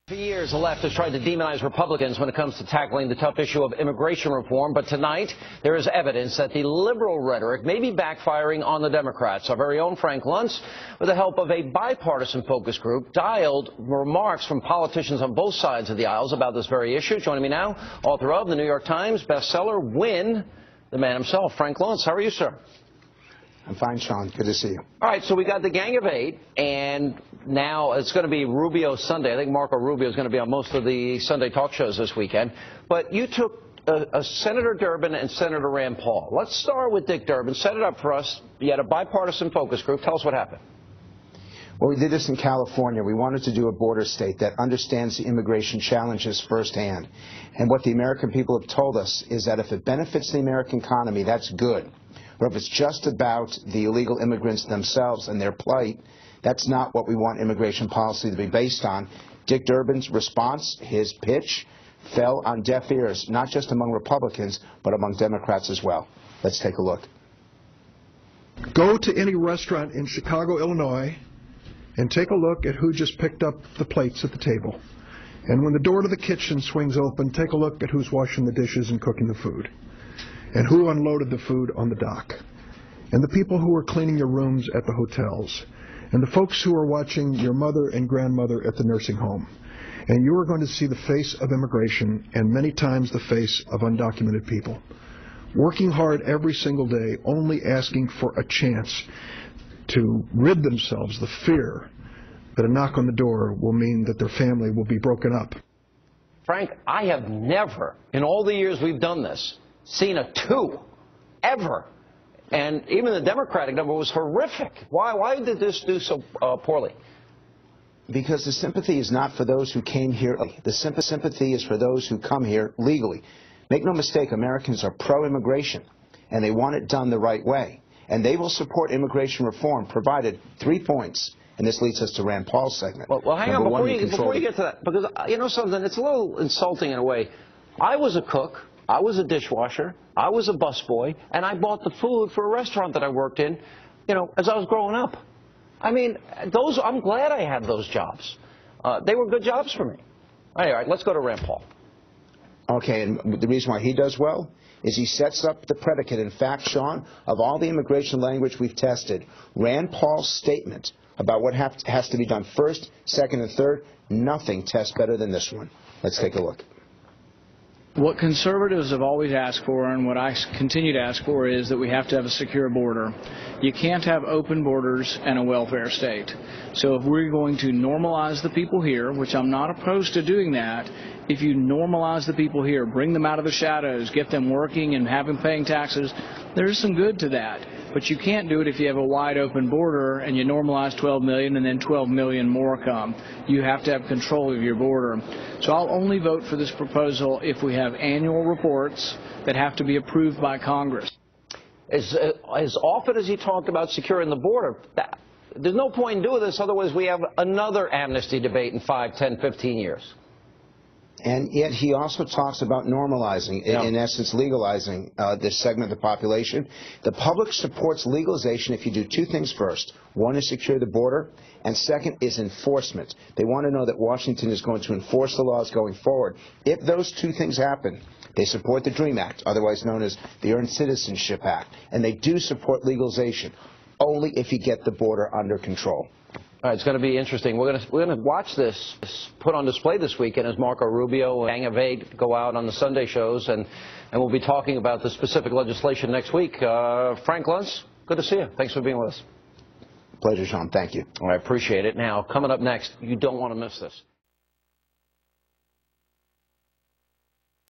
For years, the left has tried to demonize Republicans when it comes to tackling the tough issue of immigration reform. But tonight, there is evidence that the liberal rhetoric may be backfiring on the Democrats. Our very own Frank Luntz, with the help of a bipartisan focus group, dialed remarks from politicians on both sides of the aisles about this very issue. Joining me now, author of the New York Times bestseller, Win, the man himself, Frank Luntz. How are you, sir? I'm fine, Sean. Good to see you. All right, so we got the Gang of Eight, and now it's going to be Rubio Sunday. I think Marco Rubio is going to be on most of the Sunday talk shows this weekend. But you took Senator Durbin and Senator Rand Paul. Let's start with Dick Durbin. Set it up for us. You had a bipartisan focus group. Tell us what happened. Well, we did this in California. We wanted to do a border state that understands the immigration challenges firsthand. And what the American people have told us is that if it benefits the American economy, that's good. But if it's just about the illegal immigrants themselves and their plight, that's not what we want immigration policy to be based on. Dick Durbin's response, his pitch, fell on deaf ears, not just among Republicans, but among Democrats as well. Let's take a look. Go to any restaurant in Chicago, Illinois, and take a look at who just picked up the plates at the table. And when the door to the kitchen swings open, take a look at who's washing the dishes and cooking the food, and who unloaded the food on the dock, and the people who are cleaning your rooms at the hotels, and the folks who are watching your mother and grandmother at the nursing home. And you are going to see the face of immigration and many times the face of undocumented people, working hard every single day, only asking for a chance to rid themselves of the fear that a knock on the door will mean that their family will be broken up. Frank, I have never, in all the years we've done this, seen a 2, ever. And even the Democratic number was horrific. Why did this do so poorly? Because the sympathy is not for those who came here. The sympathy is for those who come here legally. Make no mistake, Americans are pro-immigration, and they want it done the right way. And they will support immigration reform, provided 3 points. And this leads us to Rand Paul's segment. Well, hang on, before you get to that, because, you know something, it's a little insulting in a way. I was a cook. I was a dishwasher, I was a busboy, and I bought the food for a restaurant that I worked in, you know, as I was growing up. I mean, I'm glad I had those jobs. They were good jobs for me. All right, let's go to Rand Paul. Okay, and the reason why he does well is he sets up the predicate. In fact, Sean, of all the immigration language we've tested, Rand Paul's statement about what has to be done first, second, and third, nothing tests better than this one. Let's take a look. What conservatives have always asked for, and what I continue to ask for, is that we have to have a secure border. You can't have open borders and a welfare state. So if we're going to normalize the people here, which I'm not opposed to doing that, if you normalize the people here, bring them out of the shadows, get them working and have them paying taxes, there's some good to that. But you can't do it if you have a wide open border and you normalize 12 million and then 12 million more come. You have to have control of your border. So I'll only vote for this proposal if we have annual reports that have to be approved by Congress. As often as he talked about securing the border, there's no point in doing this, otherwise we have another amnesty debate in 5, 10, 15 years. And yet he also talks about normalizing, in essence legalizing this segment of the population. The public supports legalization if you do 2 things first. One is secure the border, and second is enforcement. They want to know that Washington is going to enforce the laws going forward. If those 2 things happen, they support the DREAM Act, otherwise known as the Earned Citizenship Act, and they do support legalization, only if you get the border under control. All right, it's going to be interesting. We're going to watch this put on display this weekend as Marco Rubio and Gang of Eight go out on the Sunday shows, and we'll be talking about the specific legislation next week. Frank Luntz, good to see you. Thanks for being with us. Pleasure, Sean. Thank you. All right, appreciate it. Now, coming up next, you don't want to miss this.